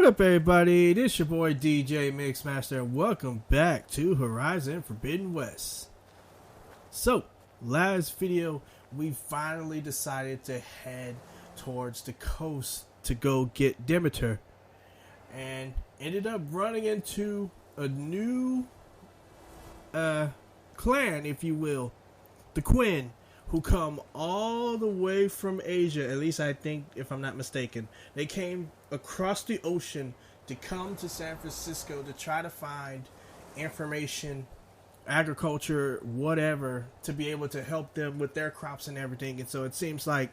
up, everybody? This your boy DJ Mixmaster, and welcome back to Horizon Forbidden West. So, last video, we finally decided to head towards the coast to go get Demeter, and ended up running into a new clan, if you will, the Quinn, who come all the way from Asia. At least I think, if I'm not mistaken, they came across the ocean to come to San Francisco to try to find information, agriculture, whatever, to be able to help them with their crops and everything. And so it seems like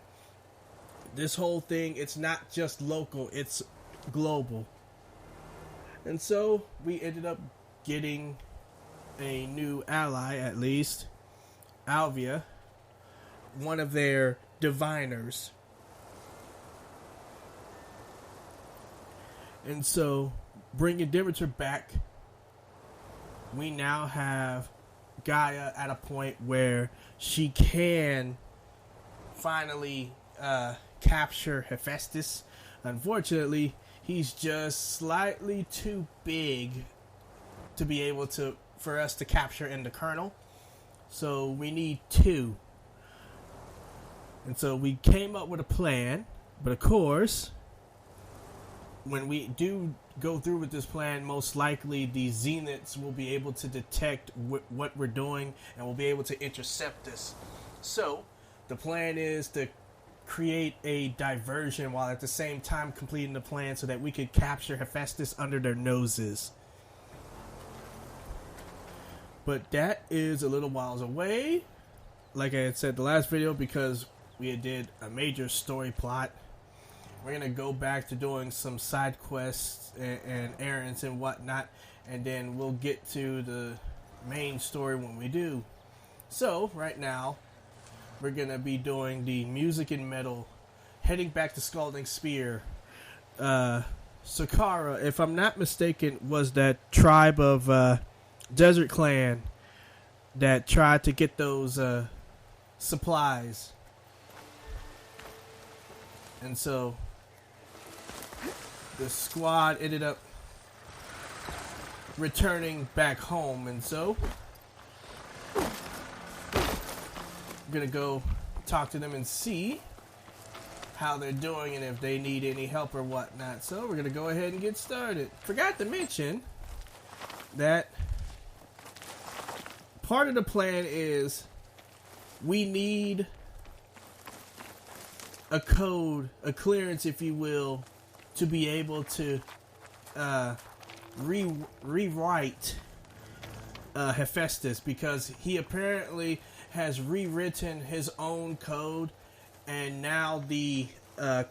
this whole thing, it's not just local, it's global. And so we ended up getting a new ally, at least, Alvia, one of their diviners. And so, bringing Demeter back, we now have Gaia at a point where she can finally capture Hephaestus. Unfortunately, he's just slightly too big to be able to, for us to capture in the kernel. So we need two. And so we came up with a plan, but of course, when we do go through with this plan, most likely the Zeniths will be able to detect what we're doing and will be able to intercept this. So the plan is to create a diversion while at the same time completing the plan so that we could capture Hephaestus under their noses. But that is a little whiles away, like I had said the last video, because we did a major story plot. We're going to go back to doing some side quests and errands and whatnot, and then we'll get to the main story when we do. So, right now, we're going to be doing the music and metal, heading back to Scalding Spear. Sakara, if I'm not mistaken, was that tribe of Desert Clan that tried to get those supplies. And so the squad ended up returning back home, and so I'm gonna go talk to them and see how they're doing and if they need any help or whatnot. So we're gonna go ahead and get started. Forgot to mention that part of the plan is we need a code, a clearance, if you will, to be able to rewrite Hephaestus, because he apparently has rewritten his own code, and now the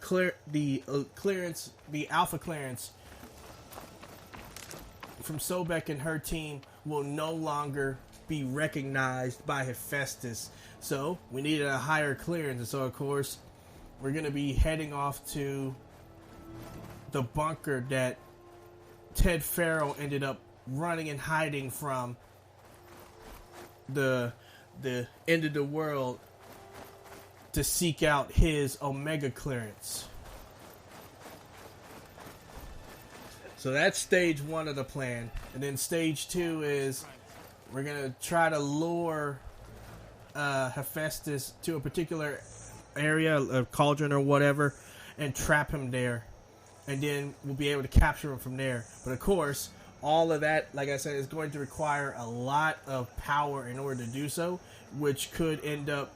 clearance, the alpha clearance from Sobeck and her team will no longer be recognized by Hephaestus. So we needed a higher clearance, and so of course we're going to be heading off to the bunker that Ted Farrell ended up running and hiding from the end of the world to seek out his Omega clearance. So that's stage one of the plan. And then stage two is we're going to try to lure Hephaestus to a particular area, a cauldron or whatever, and trap him there, and then we'll be able to capture him from there. But of course, all of that, like I said, is going to require a lot of power in order to do so, which could end up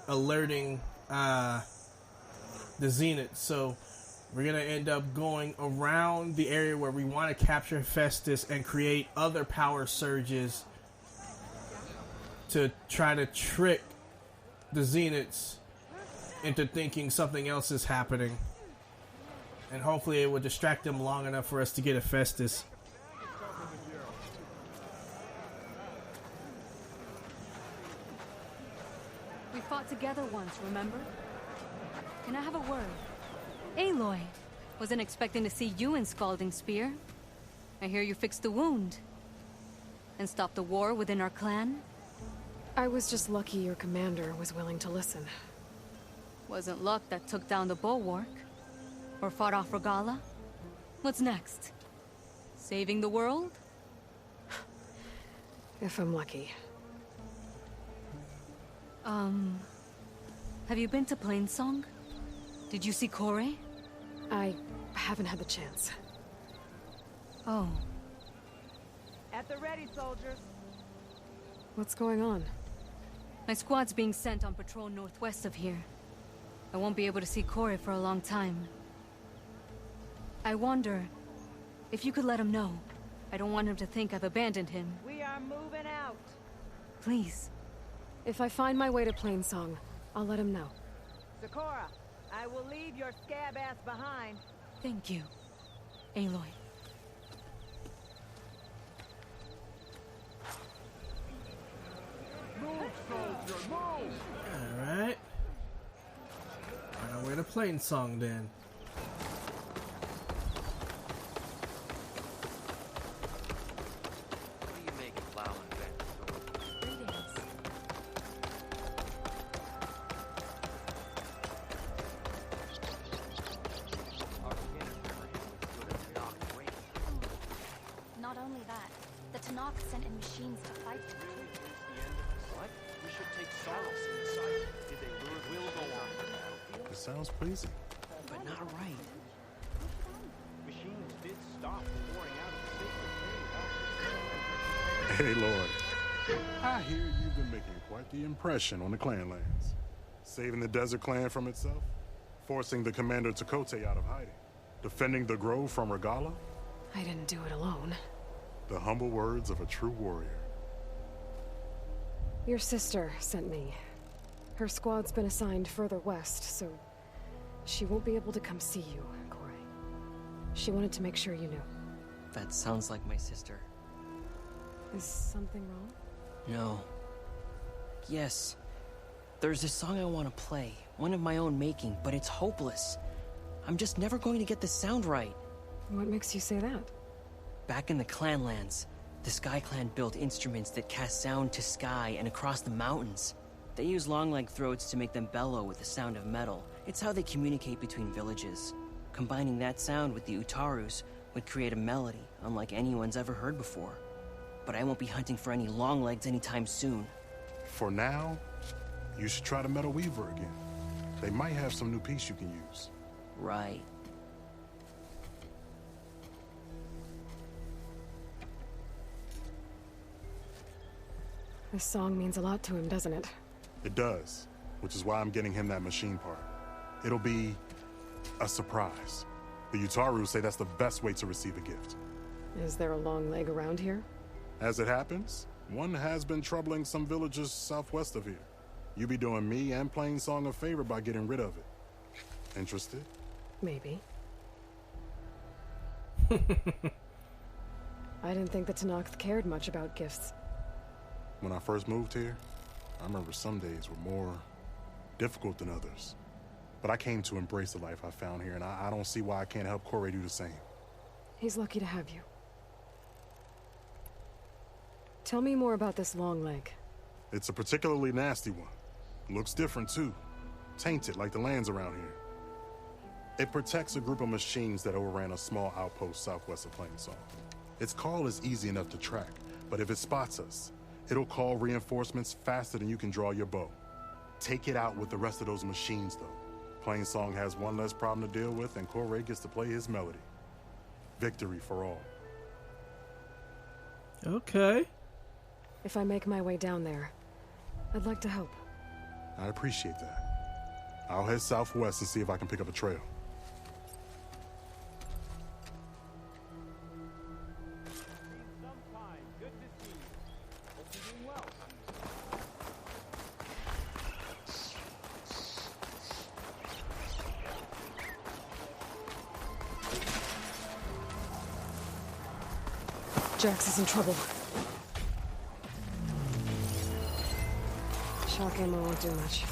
alerting the Zenith. So we're going to end up going around the area where we want to capture Hephaestus and create other power surges to try to trick the Zeniths into thinking something else is happening, and hopefully it will distract them long enough for us to get Hephaestus. We fought together once, remember? Can I have a word? Aloy, wasn't expecting to see you in Scalding Spear. I hear you fixed the wound and stopped the war within our clan. I was just lucky your commander was willing to listen. Wasn't luck that took down the bulwark, or fought off Regala. What's next? Saving the world? If I'm lucky. Have you been to Plainsong? Did you see Kore? I haven't had the chance. Oh. At the ready, soldiers. What's going on? My squad's being sent on patrol northwest of here. I won't be able to see Kore for a long time. I wonder if you could let him know. I don't want him to think I've abandoned him. We are moving out. Please. If I find my way to Plainsong, I'll let him know. Sakura, I will leave your scab ass behind. Thank you, Aloy. Move, soldier, move! Alright. We're to Plainsong then. What do you make of plowing fences? Greetings. Our scanner memory was good as knocked great. Not only that, the Tanakh sent in machines to fight them. Really? Is the end of the what? We should take solace in the sight. Did they lure? We'll go on. It sounds pleasing. But not right. Machines did stop pouring out of the sacred cave. Hey, Lord. I hear you've been making quite the impression on the clan lands. Saving the desert clan from itself, forcing the commander Takote out of hiding, defending the grove from Regala. I didn't do it alone. The humble words of a true warrior. Your sister sent me. Her squad's been assigned further west, so she won't be able to come see you, Kore. She wanted to make sure you knew. That sounds like my sister. Is something wrong? No. Yes. There's this song I want to play, one of my own making, but it's hopeless. I'm just never going to get the sound right. What makes you say that? Back in the Clanlands, the Sky Clan built instruments that cast sound to sky and across the mountains. They use long-leg throats to make them bellow with the sound of metal. It's how they communicate between villages. Combining that sound with the Utarus would create a melody unlike anyone's ever heard before. But I won't be hunting for any long legs anytime soon. For now, you should try the Metal Weaver again. They might have some new piece you can use. Right. This song means a lot to him, doesn't it? It does, which is why I'm getting him that machine part. It'll be a surprise. The Utaru say that's the best way to receive a gift. Is there a long leg around here? As it happens, one has been troubling some villages southwest of here. You be doing me and Plainsong a favor by getting rid of it. Interested? Maybe. I didn't think the Tanakh cared much about gifts. When I first moved here, I remember some days were more difficult than others. But I came to embrace the life I found here, and I don't see why I can't help Kore do the same. He's lucky to have you. Tell me more about this long leg. It's a particularly nasty one. Looks different, too. Tainted, like the lands around here. It protects a group of machines that overran a small outpost southwest of Plainsong. Its call is easy enough to track, but if it spots us, it'll call reinforcements faster than you can draw your bow. Take it out with the rest of those machines, though. Plainsong has one less problem to deal with, and Kore gets to play his melody. Victory for all. Okay. If I make my way down there, I'd like to help. I appreciate that. I'll head southwest and see if I can pick up a trail. Sometime. Good to see you. Hope you're doing well. Jax is in trouble. Shock ammo won't do much.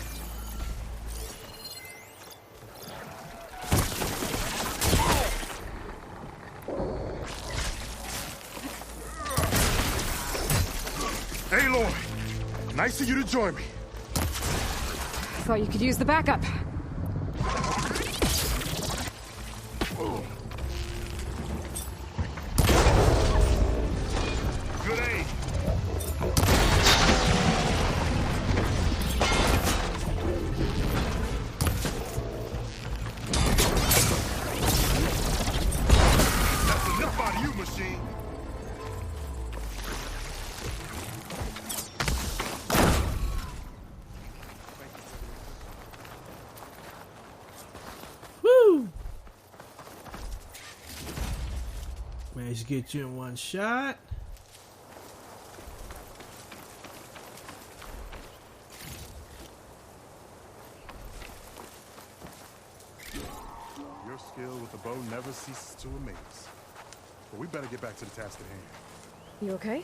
Aloy! Nice of you to join me. Thought you could use the backup. Always get you in one shot. Your skill with the bow never ceases to amaze. But we better get back to the task at hand. You okay?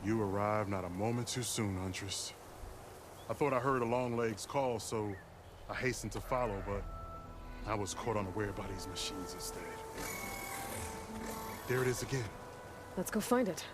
You arrived not a moment too soon, Huntress. I thought I heard a Longlegs call, so I hastened to follow, but I was caught unaware by these machines instead. There it is again. Let's go find it.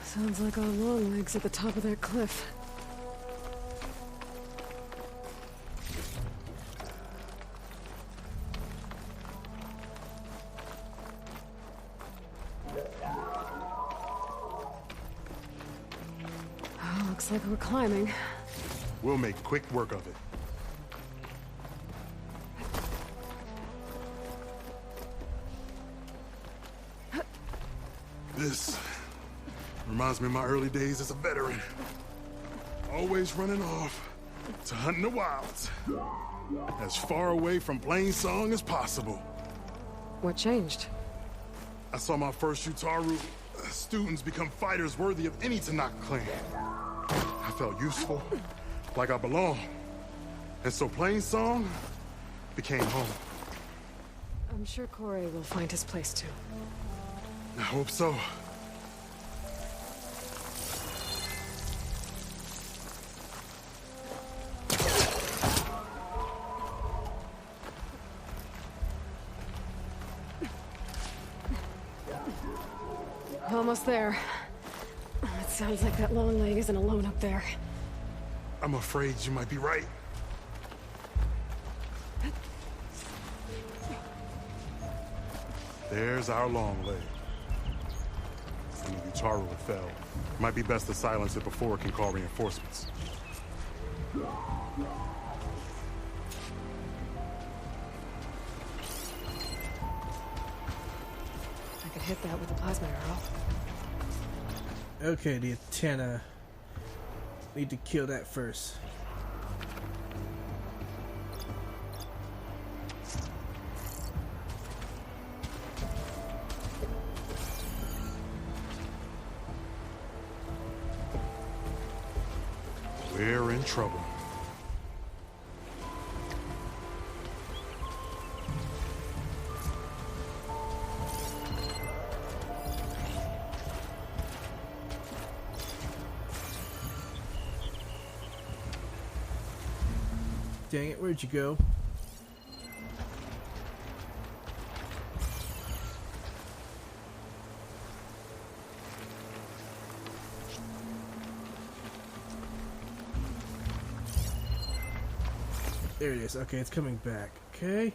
Sounds like our Longlegs at the top of that cliff. Oh, looks like we're climbing. We'll make quick work of it. This reminds me of my early days as a veteran. Always running off to hunt in the wilds. As far away from Plainsong as possible. What changed? I saw my first Utaru students become fighters worthy of any Tanakh clan. I felt useful, like I belonged. And so Plainsong became home. I'm sure Corey will find his place too. I hope so. Almost there. It sounds like that long leg isn't alone up there. I'm afraid you might be right. There's our long leg. And the Utaru fell. Might be best to silence it before it can call reinforcements. I could hit that with a plasma arrow. Okay, the antenna. Need to kill that first. We're in trouble. Dang it, where'd you go? There it is. Okay, it's coming back. Okay.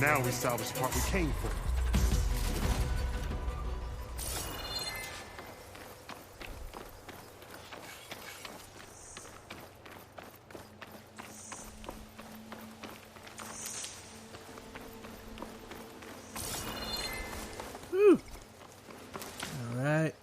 Now we salvage the part we came for. All right.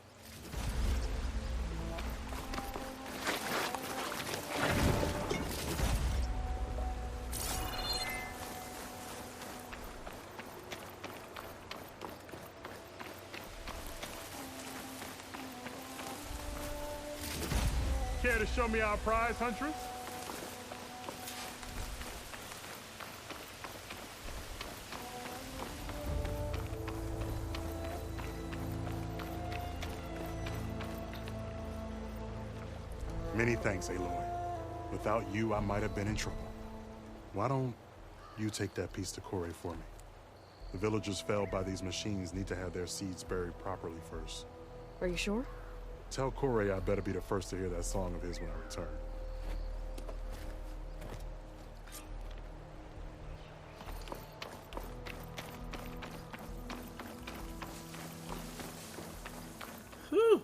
Care to show me our prize, Huntress? Many thanks, Aloy. Without you, I might have been in trouble. Why don't you take that piece to Corey for me? The villagers felled by these machines need to have their seeds buried properly first. Are you sure? Tell Corey I better be the first to hear that song of his when I return. Whew.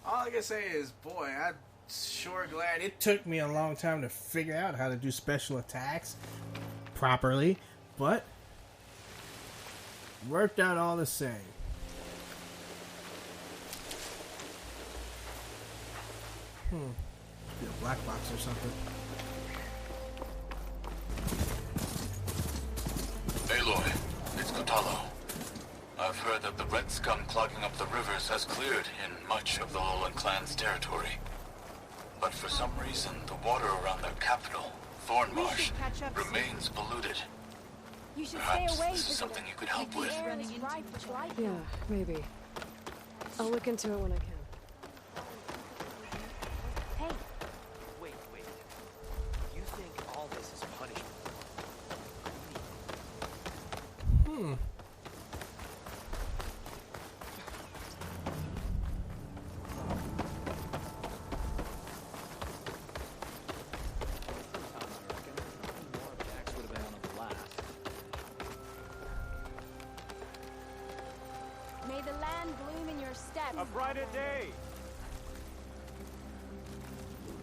All I can say is, boy, I'm sure glad it took me a long time to figure out how to do special attacks properly, but worked out all the same. Be a black box or something. Aloy, it's Kotalo. I've heard that the red scum clogging up the rivers has cleared in much of the Lowland clan's territory. But for some reason, the water around their capital, Thornmarsh, remains polluted. You should Perhaps stay away, this is something you could help with. Yeah, maybe. I'll look into it when I can. Hey, Wait. You think all this is punishment? may the land bloom in your steps. A brighter day!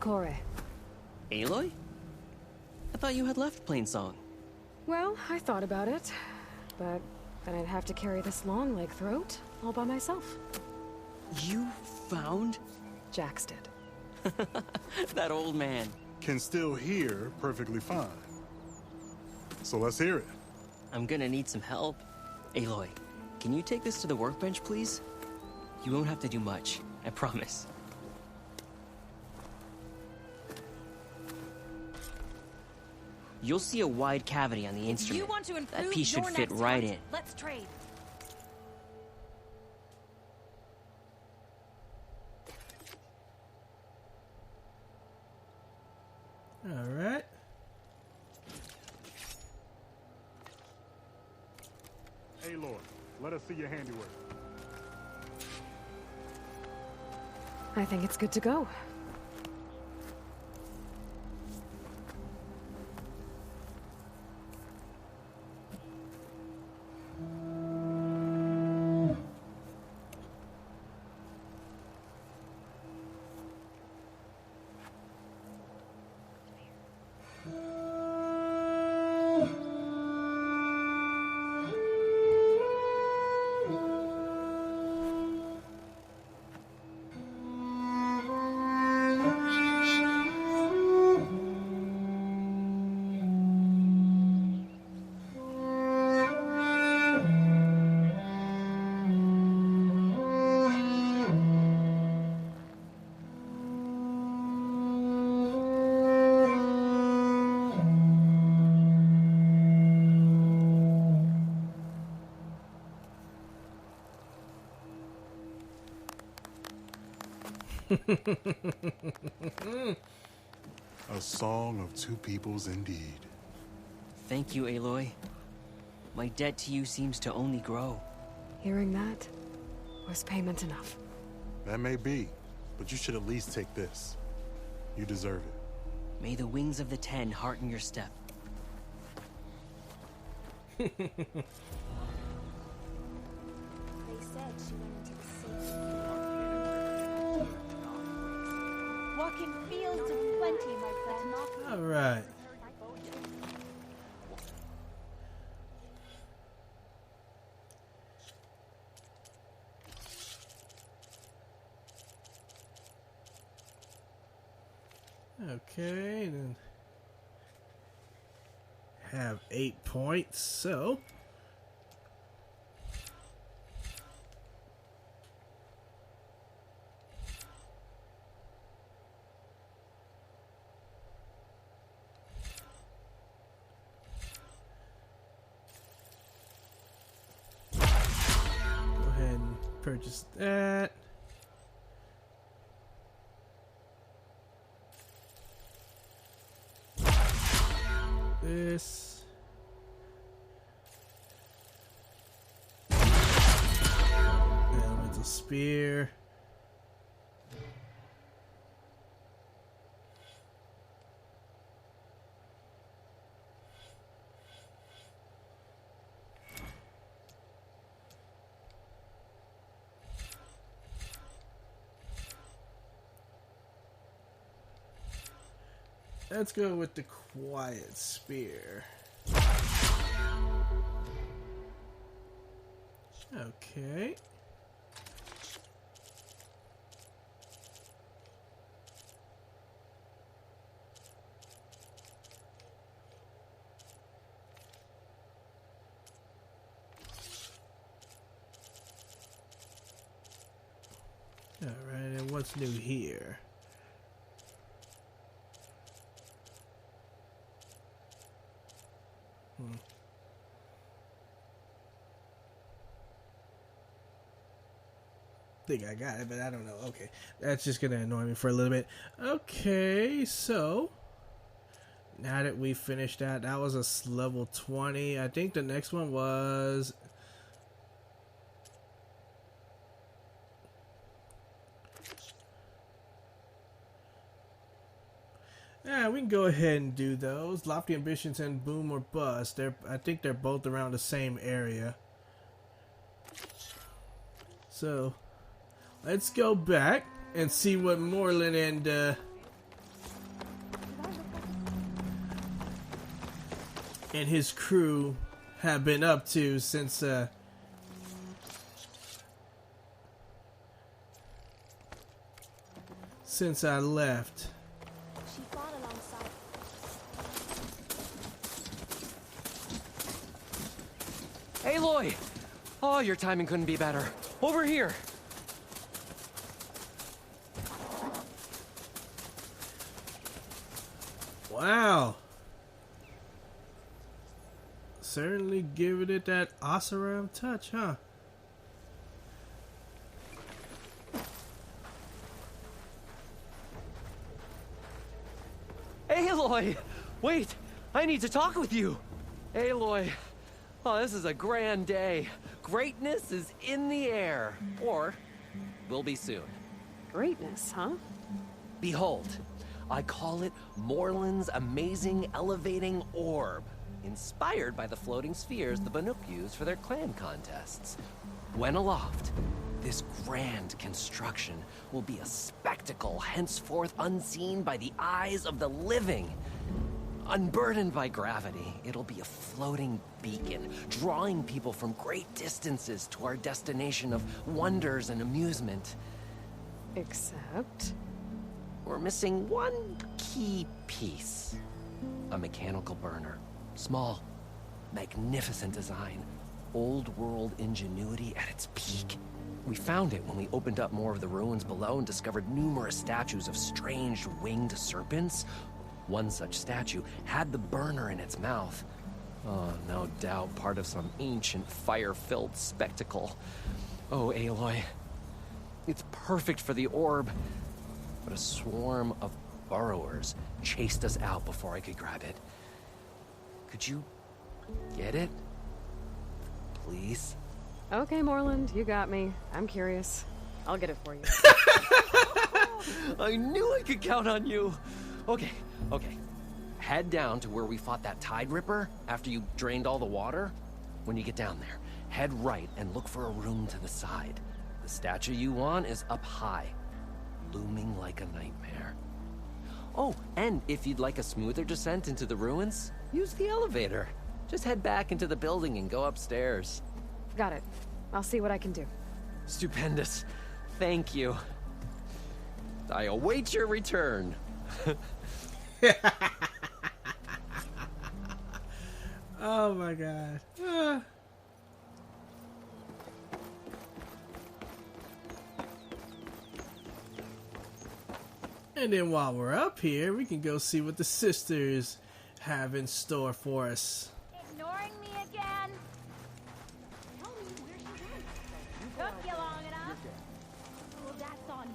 Corey. Aloy? I thought you had left Plainsong. Well, I thought about it, but then I'd have to carry this long leg throat all by myself. You found Jax did. that old man? Can still hear perfectly fine. So let's hear it. I'm gonna need some help. Aloy, can you take this to the workbench, please? You won't have to do much, I promise. You'll see a wide cavity on the instrument. You want to improve that piece should your fit next right hunt? in. Let's trade. All right. Aloy, let us see your handiwork. I think it's good to go. A song of two peoples indeed. Thank you, Aloy. My debt to you seems to only grow. Hearing that was payment enough. That may be, but you should at least take this. You deserve it. May the wings of the Ten hearten your step. They said she went into the city. Walking fields of plenty, my friend. All right. Okay, then have 8 points, so go ahead and purchase that. This elemental spear. Let's go with the quiet spear. Okay. All right, and what's new here? Think I got it, but I don't know. Okay, that's just gonna annoy me for a little bit. Okay, so now that we finished that, that was a level 20. I think the next one was yeah, we can go ahead and do those. Lofty Ambitions and Boom or Bust. I think they're both around the same area. So let's go back and see what Moreland and his crew have been up to since I left. She fought alongside. Aloy! Oh, your timing couldn't be better. Over here. Wow. Certainly giving it that Oseram touch, huh? Aloy! Wait! I need to talk with you! Aloy. Oh, this is a grand day. Greatness is in the air. Or will be soon. Greatness, huh? Behold, I call it Moreland's amazing elevating orb, inspired by the floating spheres the Banuk use for their clan contests. When aloft, this grand construction will be a spectacle henceforth unseen by the eyes of the living. Unburdened by gravity, it'll be a floating beacon, drawing people from great distances to our destination of wonders and amusement. Except? We're missing one key piece. A mechanical burner. Small, magnificent design. Old world ingenuity at its peak. We found it when we opened up more of the ruins below and discovered numerous statues of strange winged serpents. One such statue had the burner in its mouth. Oh, no doubt part of some ancient fire-filled spectacle. Oh, Aloy. It's perfect for the orb. But a swarm of burrowers chased us out before I could grab it. Could you get it? Please? Okay, Moreland, you got me. I'm curious. I'll get it for you. I knew I could count on you. Okay. Head down to where we fought that Tide Ripper after you drained all the water. When you get down there, head right and look for a room to the side. The statue you want is up high, looming like a nightmare. Oh, and if you'd like a smoother descent into the ruins, use the elevator. Just head back into the building and go upstairs. Got it. I'll see what I can do. Stupendous. Thank you. I await your return. Oh my god. And then while we're up here, we can go see what the sisters have in store for us. Ignoring me again? Tell me where she went. Took you long enough. Well, that's on me.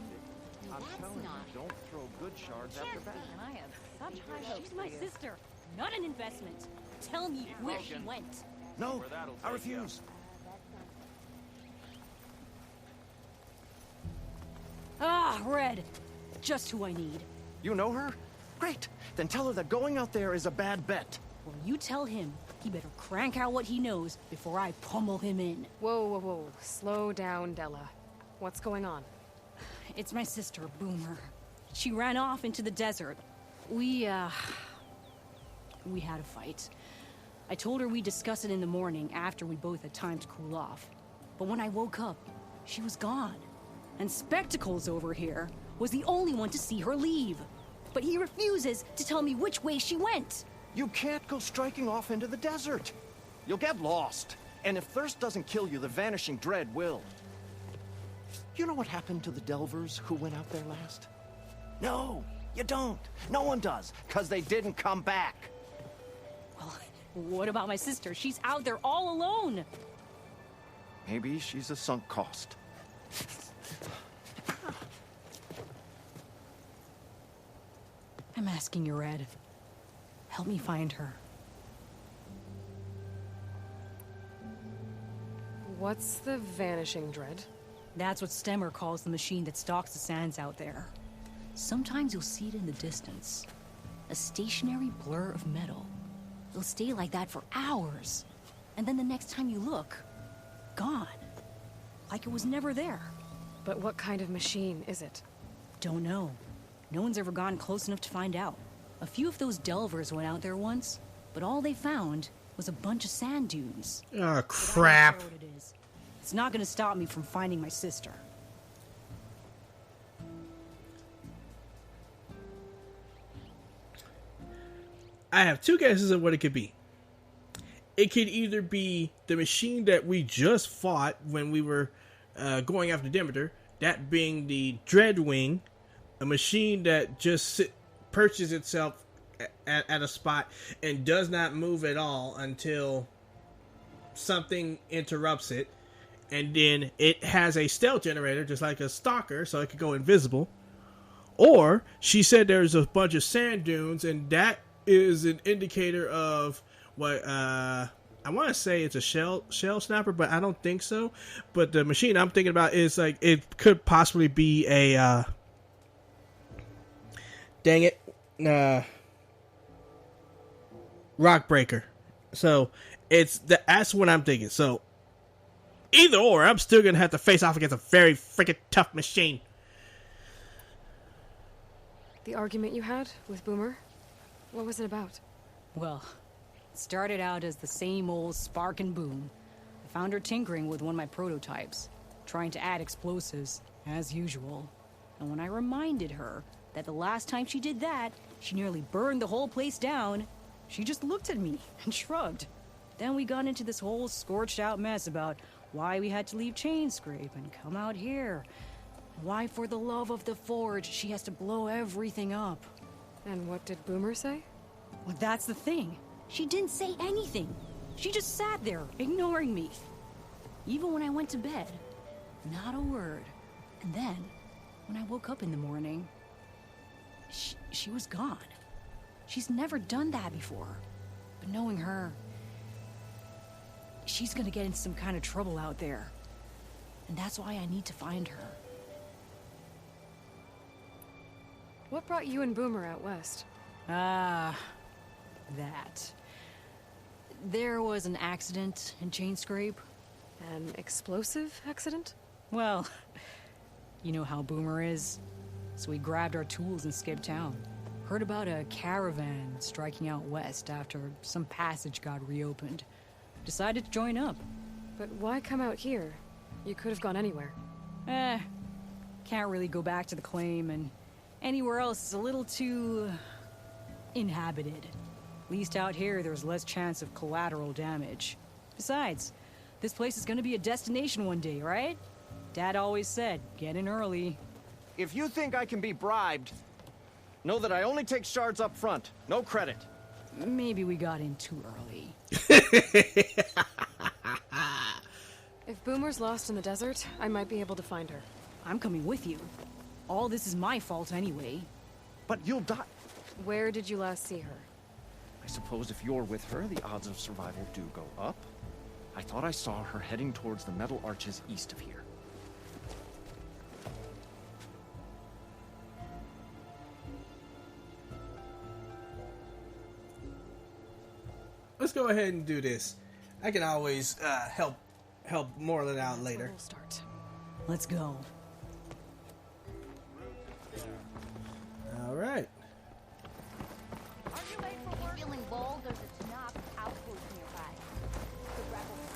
I'm That's telling not. you, don't throw good shards after bad. And I have such high hopes. She's my sister, not an investment. Tell me where she went. No, I refuse. Ah, Red. Just who I need. You know her? Great. Then tell her that going out there is a bad bet. Well, you tell him he better crank out what he knows before I pummel him in. Whoa, whoa, whoa. Slow down, Della. What's going on? It's my sister, Boomer. She ran off into the desert. We had a fight. I told her we'd discuss it in the morning after we both had time to cool off. But when I woke up, she was gone. And Spectacles over here was the only one to see her leave. But he refuses to tell me which way she went. You can't go striking off into the desert. You'll get lost. And if thirst doesn't kill you, the vanishing dread will. You know what happened to the Delvers who went out there last? No, you don't. No one does, because they didn't come back. Well, what about my sister? She's out there all alone. Maybe she's a sunk cost. I'm asking you, Red. Help me find her. What's the vanishing dread? That's what Stemmer calls the machine that stalks the sands out there. Sometimes you'll see it in the distance. A stationary blur of metal. It'll stay like that for hours. And then the next time you look, gone. Like it was never there. But what kind of machine is it? Don't know. No one's ever gotten close enough to find out. A few of those delvers went out there once, but all they found was a bunch of sand dunes. Oh, crap. But I don't care what it is. It's not gonna stop me from finding my sister. I have two guesses of what it could be. It could either be the machine that we just fought when we were going after Demeter, that being the Dreadwing, a machine that just perches itself at a spot and does not move at all until something interrupts it. And then it has a stealth generator, just like a stalker, so it could go invisible. Or she said there's a bunch of sand dunes, and that is an indicator of what I want to say it's a shell snapper, but I don't think so. But the machine I'm thinking about is like it could possibly be a rock breaker. So that's what I'm thinking. So either or, I'm still gonna have to face off against a very freaking tough machine. The argument you had with Boomer? What was it about? Well, it started out as the same old spark and boom. I found her tinkering with one of my prototypes, trying to add explosives, as usual. And when I reminded her that the last time she did that, she nearly burned the whole place down, she just looked at me and shrugged. Then we got into this whole scorched out mess about why we had to leave Chainscrape and come out here. Why, for the love of the Forge, she has to blow everything up. And what did Boomer say? Well, that's the thing. She didn't say anything. She just sat there, ignoring me. Even when I went to bed, not a word. And then, when I woke up in the morning, she was gone. She's never done that before. But knowing her, she's gonna get into some kind of trouble out there. And that's why I need to find her. What brought you and Boomer out west? Ah, that. There was an accident in Chain Scrape. An explosive accident? Well, you know how Boomer is. So we grabbed our tools and skipped town. Heard about a caravan striking out west after some passage got reopened. Decided to join up. But why come out here? You could have gone anywhere. Can't really go back to the claim, and anywhere else is a little too inhabited. At least out here, there's less chance of collateral damage. Besides, this place is gonna be a destination one day, right? Dad always said, get in early. If you think I can be bribed, know that I only take shards up front. No credit. Maybe we got in too early. If Boomer's lost in the desert, I might be able to find her. I'm coming with you. All this is my fault anyway. But you'll die. Where did you last see her? I suppose if you're with her, the odds of survival do go up. I thought I saw her heading towards the metal arches east of here. Let's go ahead and do this. I can always help Moreland out later. We'll start. Let's go. All right. Are you late for work? Feeling bold? There's a Tanakh outpost nearby. The rebels.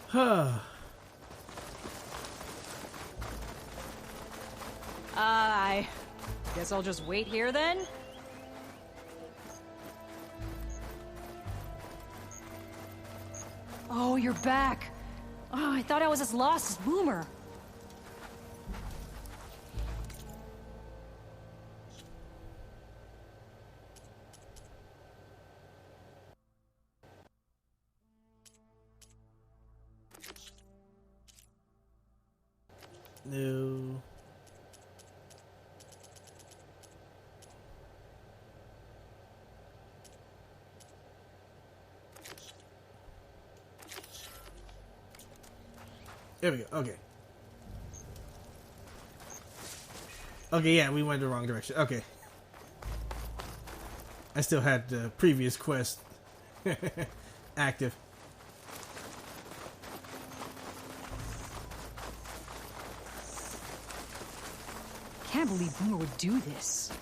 Huh. I guess I'll just wait here then? Oh, you're back. Oh, I thought I was as lost as Boomer. No. There we go. Okay. Okay, yeah, we went the wrong direction. Okay. I still had the previous quest active. Can't believe Boomer would do this.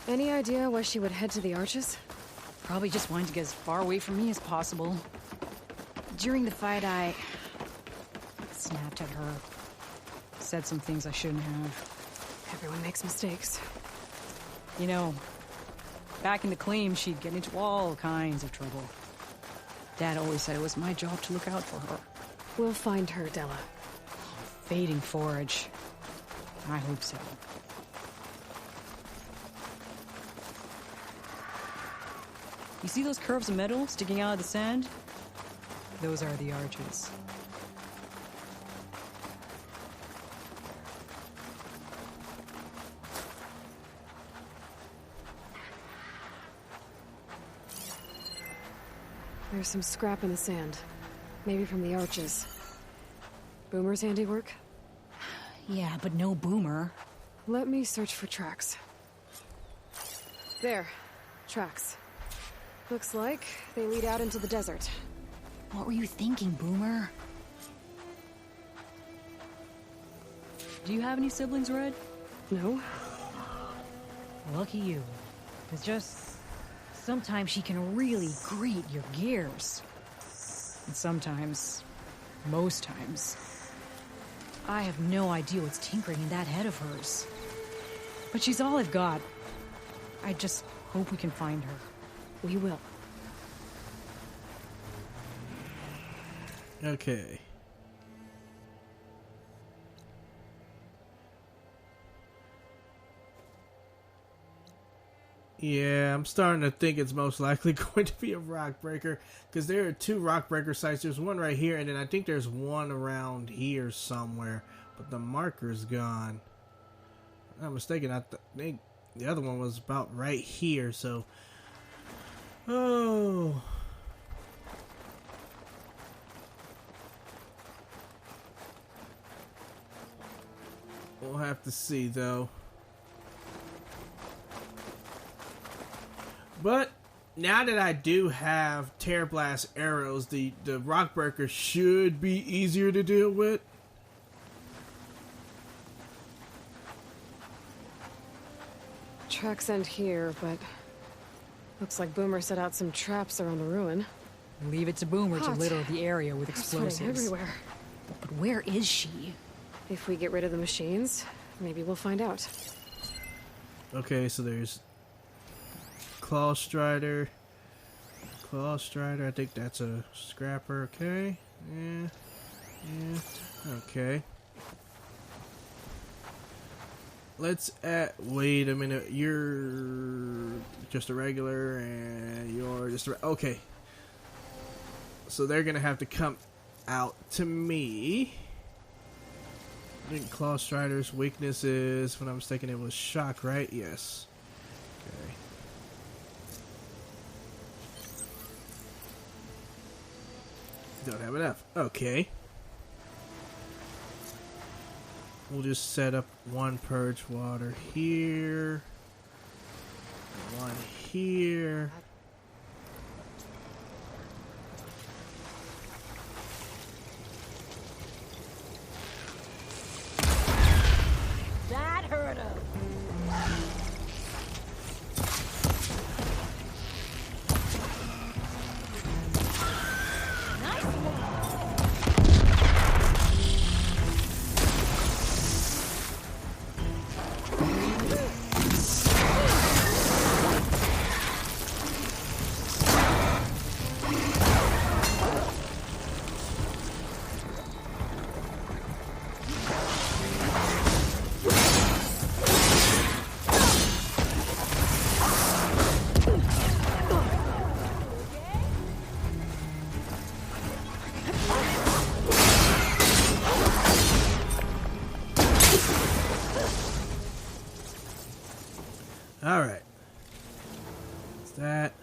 Any idea why she would head to the arches? Probably just wanted to get as far away from me as possible. During the fight, I snapped at her. Said some things I shouldn't have. Everyone makes mistakes. You know, back in the claim, she'd get into all kinds of trouble. Dad always said it was my job to look out for her. We'll find her, Della. Fading forage. I hope so. You see those curves of metal sticking out of the sand? Those are the arches. There's some scrap in the sand. Maybe from the arches. Boomer's handiwork? Yeah, but no Boomer. Let me search for tracks. There. Tracks. Looks like they lead out into the desert. What were you thinking, Boomer? Do you have any siblings, Red? No? Lucky you. It's just... sometimes she can really grate your gears. And sometimes... most times... I have no idea what's tinkering in that head of hers. But she's all I've got. I just hope we can find her. We will. Okay. Yeah, I'm starting to think it's most likely going to be a rock breaker, because there are 2 rock breaker sites. There's one right here, and then I think there's one around here somewhere, but the marker's gone. If I'm not mistaken, I think the other one was about right here, so... Oh... We'll have to see, though. But now that I do have Tear Blast arrows, the Rock Breaker should be easier to deal with. Tracks end here, but looks like Boomer set out some traps around the ruin. Leave it to Boomer to Hot. litter the area with It's sweating explosives. everywhere. But where is she? If we get rid of the machines, maybe we'll find out. Okay, so there's Claw Strider. Claw Strider, I think that's a scrapper, okay? Yeah. Okay. Let's wait a minute. You're just a regular, and you're just a... Okay. So they're gonna have to come out to me. I think Claw Strider's weakness is, if I'm not mistaken, it was shock, right? Yes. Okay. Don't have enough. Okay. We'll just set up one purge water here. One here. That hurt him. Nice one. Alright. What's that?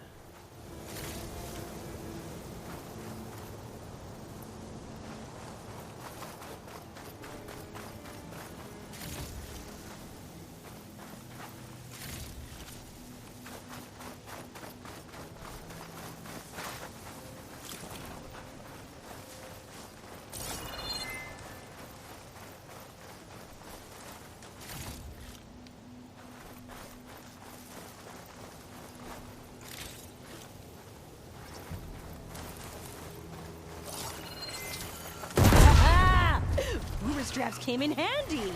Boomer straps came in handy.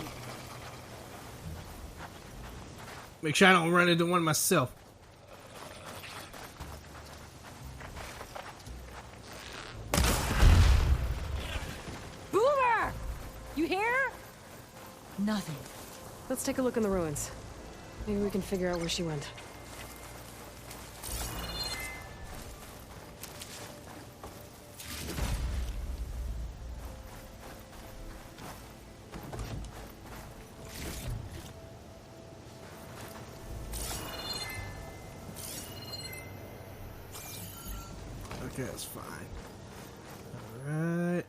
Make sure I don't run into one myself. Boomer! You here? Nothing. Let's take a look in the ruins. Maybe we can figure out where she went. Okay, that's fine. Alright.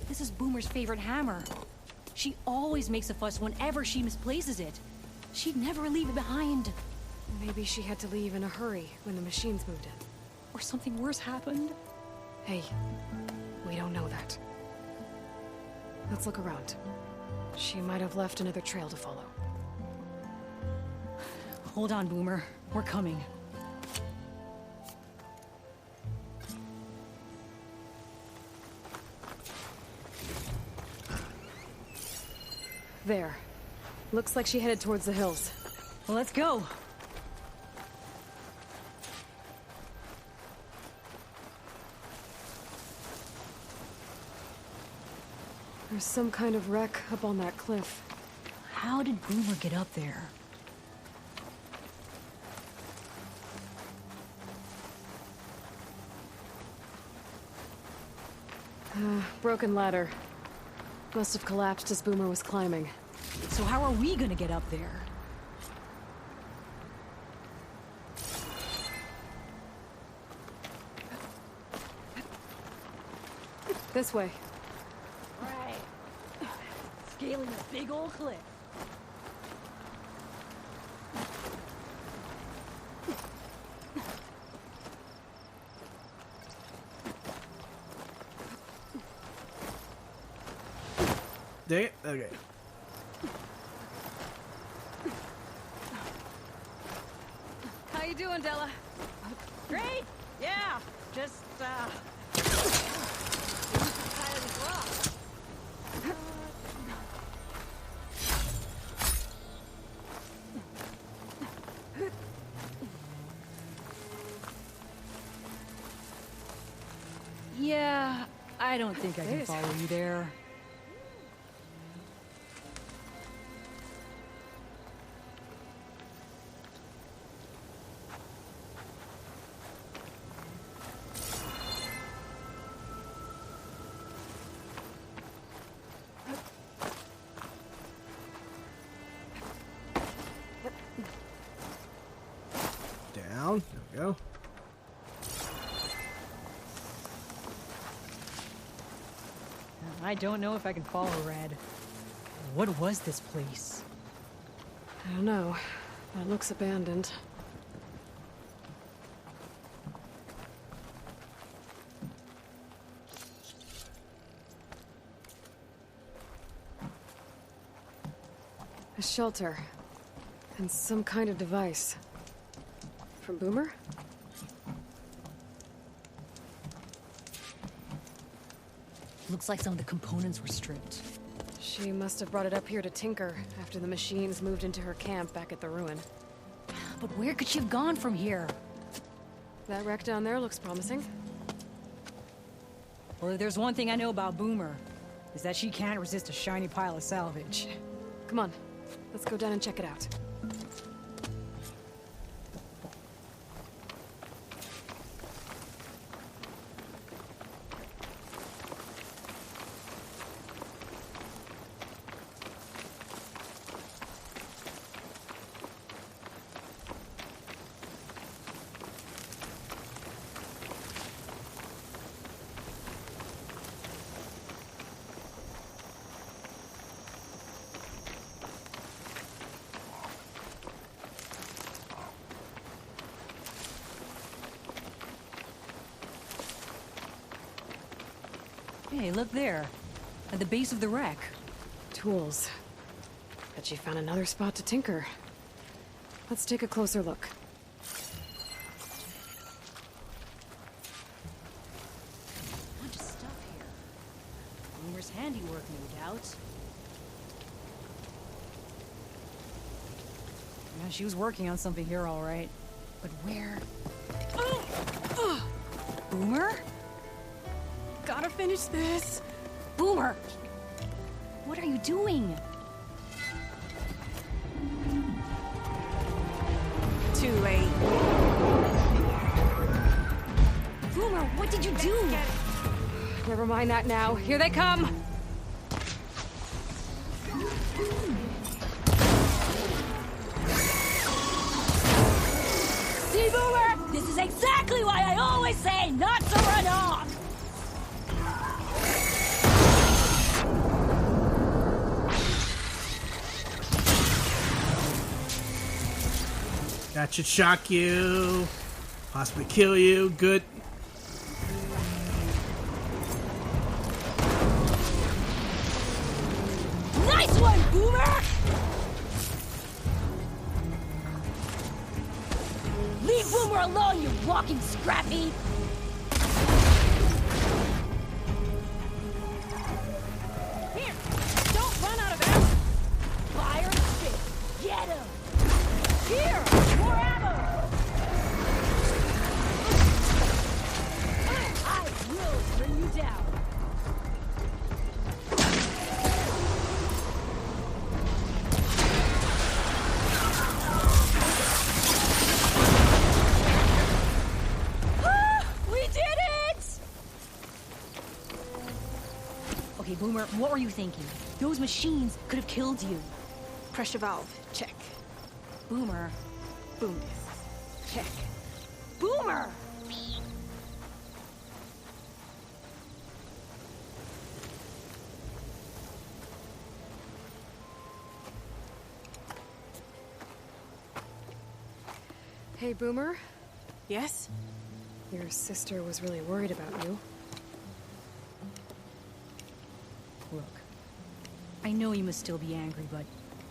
This is Boomer's favorite hammer. She always makes a fuss whenever she misplaces it. She'd never leave it behind. Maybe she had to leave in a hurry when the machines moved in. Or something worse happened. Hey, we don't know that. Let's look around. She might have left another trail to follow. Hold on, Boomer. We're coming. There. Looks like she headed towards the hills. Well, let's go. There's some kind of wreck up on that cliff. How did Boomer get up there? Broken ladder. Must have collapsed as Boomer was climbing. So how are we gonna get up there? This way. Right. Scaling a big old cliff. Dang it? Okay. How you doing, Della? Great! Yeah, just, Yeah, I don't think I can follow you there. Down. There we go. I don't know if I can follow Red. What was this place? I don't know. But it looks abandoned. A shelter. And some kind of device. From Boomer? Looks like some of the components were stripped. She must have brought it up here to tinker after the machines moved into her camp back at the ruin. But where could she have gone from here? That wreck down there looks promising. Well, if there's one thing I know about Boomer, is that she can't resist a shiny pile of salvage. Come on, let's go down and check it out. Hey, look there. At the base of the wreck. Tools. Bet she found another spot to tinker. Let's take a closer look. Bunch of stuff here. Boomer's handiwork, no doubt. Yeah, she was working on something here, all right. But where? Boomer? Gotta finish this. Boomer! What are you doing? Too late. Boomer, what did you do? Never mind that now. Here they come. See, Boomer? This is exactly why I always say not to run off! That should shock you. Possibly kill you. Good. Nice one, Boomer! Leave Boomer alone, you walking scrappy! Here, don't run out of ammo! Fire and spit! Get him! Here! More ammo! I will bring you down! We did it! Okay, Boomer, what were you thinking? Those machines could have killed you. Pressure valve. Check. Boomer. Boom. Check. Boomer! Hey, Boomer. Yes? Your sister was really worried about you. Look, I know you must still be angry, but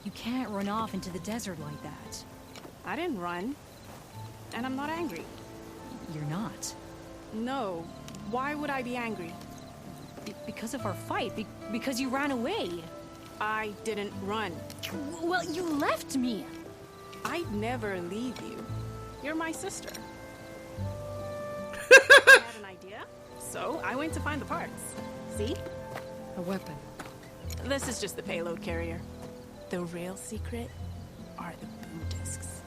you can't run off into the desert like that. I didn't run. And I'm not angry. You're not. No. Why would I be angry? Because of our fight. Because you ran away. I didn't run. Well, you left me. I'd never leave you. You're my sister. I had an idea, so I went to find the parts. See? A weapon. This is just the payload carrier. The real secret are the boom discs.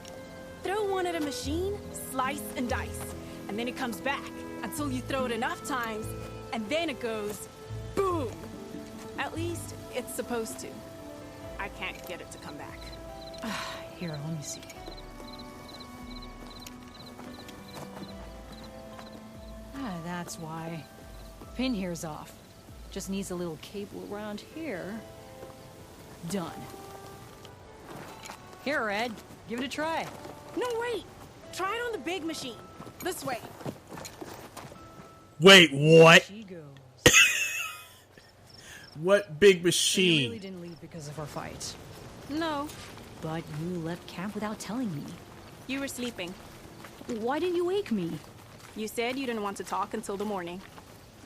Throw one at a machine, slice and dice, and then it comes back until you throw it enough times, and then it goes boom. At least it's supposed to. I can't get it to come back. Here, let me see. That's why. Pin here's off. Just needs a little cable around here. Done. Here, Red. Give it a try. No, wait! Try it on the big machine. This way. Wait, what? She goes. What big You machine? really didn't leave because of our fight. No, But you left camp without telling me. you were sleeping. Why didn't you wake me? You said you didn't want to talk until the morning.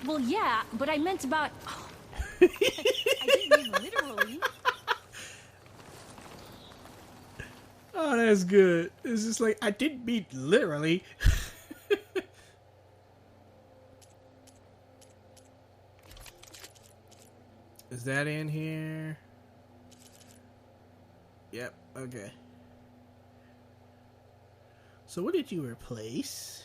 Well, yeah, but I meant about... I didn't mean literally. Oh, that's good. It's just like, I didn't mean literally. Is that in here? Yep, okay. So what did you replace?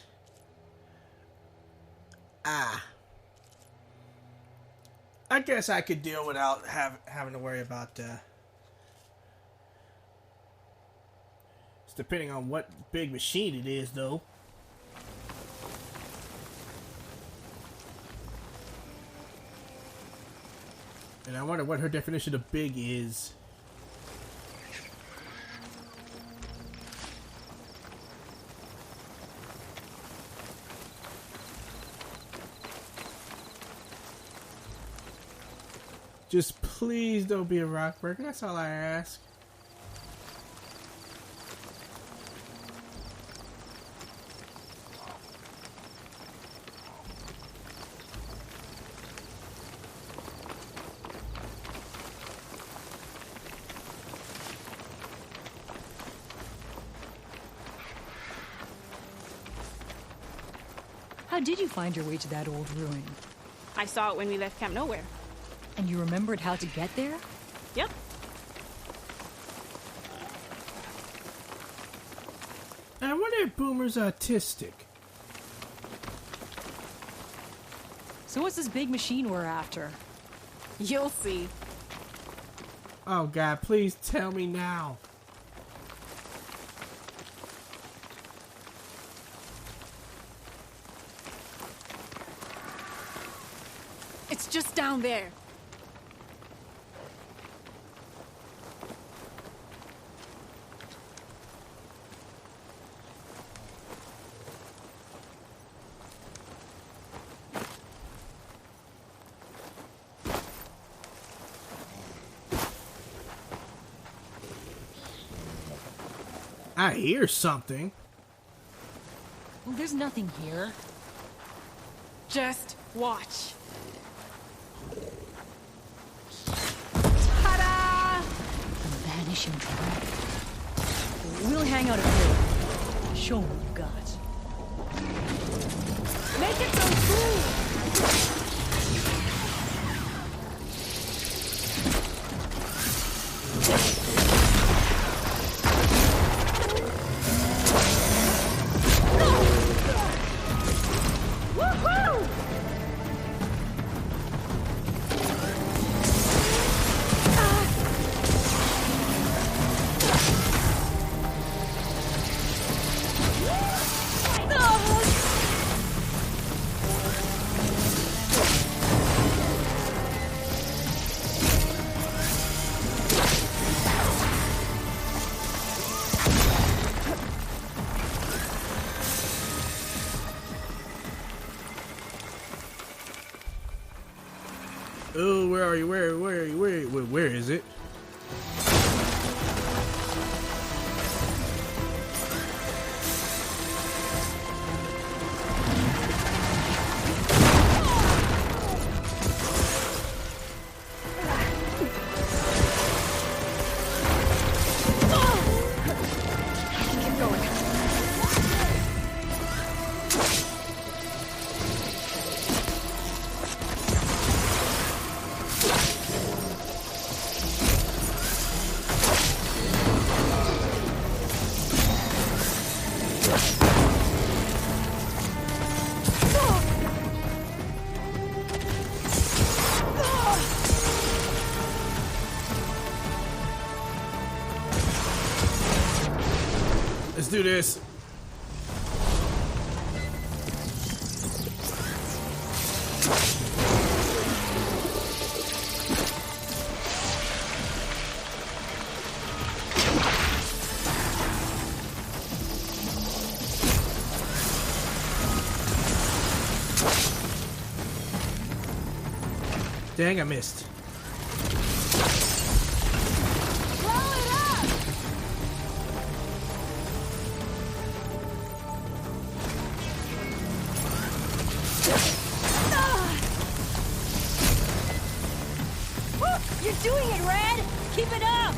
I guess I could deal without having to worry about it's depending on what big machine it is, though. And I wonder what her definition of big is. Just please don't be a rock breaker. That's all I ask. How did you find your way to that old ruin? I saw it when we left Camp Nowhere. And you remembered how to get there? Yep. I wonder if Boomer's autistic. So what's this big machine we're after? You'll see. Oh God, please tell me now. It's just down there. I hear something. Well, there's nothing here. Just watch. Vanishing dragon. We'll hang out a bit. Show me what you got. Make it so cool! are you? Where are you? Where is it? Let's do this. Dang, I missed. You're doing it, Red! Keep it up!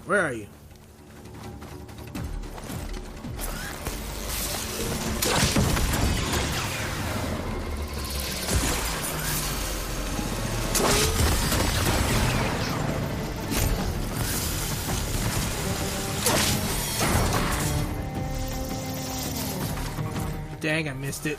Where are you? Dang, I missed it.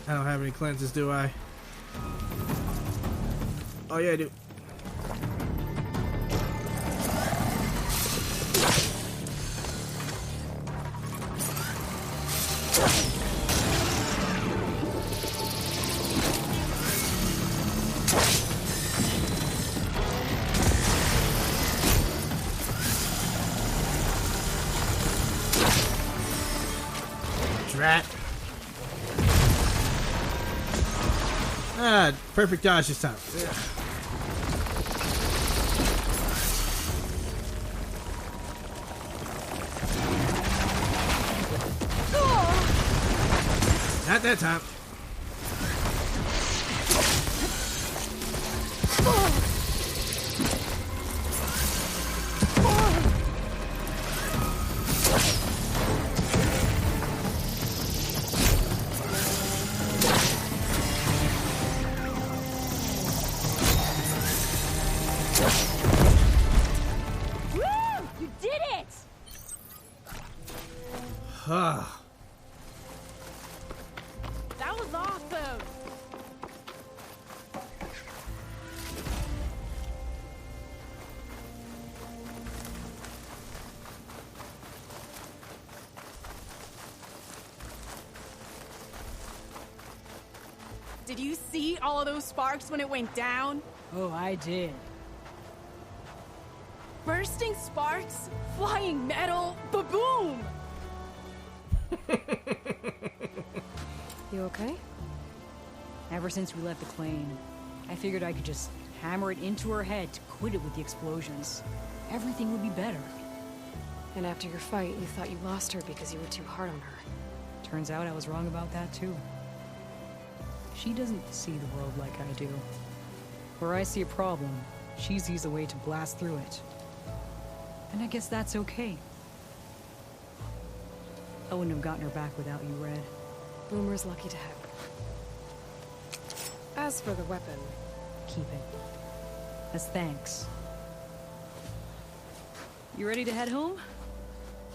I don't have any cleanses, do I? Oh yeah, I do. Drat. Ah, perfect dodge this time. Yeah. Not that time. That Did you see all of those sparks when it went down? Oh, I did. Bursting sparks, flying metal, ba-boom! You okay? Ever since we left the claim, I figured I could just hammer it into her head to quit it with the explosions. Everything would be better. And after your fight, you thought you lost her because you were too hard on her. Turns out I was wrong about that too. She doesn't see the world like I do. Where I see a problem, she sees a way to blast through it. And I guess that's okay. I wouldn't have gotten her back without you, Red. Boomer's lucky to have her. As for the weapon... Keep it. As thanks. You ready to head home?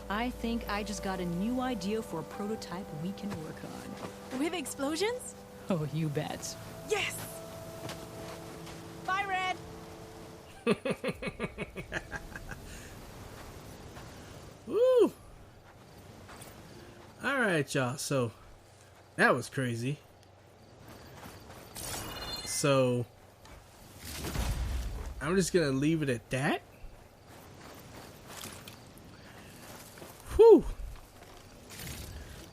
I think I just got a new idea for a prototype we can work on. With explosions? Oh, you bet. Yes! Bye, Red! Woo! Alright, y'all. So, that was crazy. So, I'm just gonna leave it at that. Whew!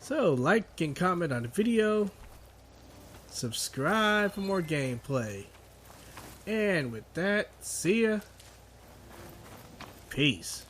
So, like and comment on the video. Subscribe for more gameplay. And with that, see ya. Peace.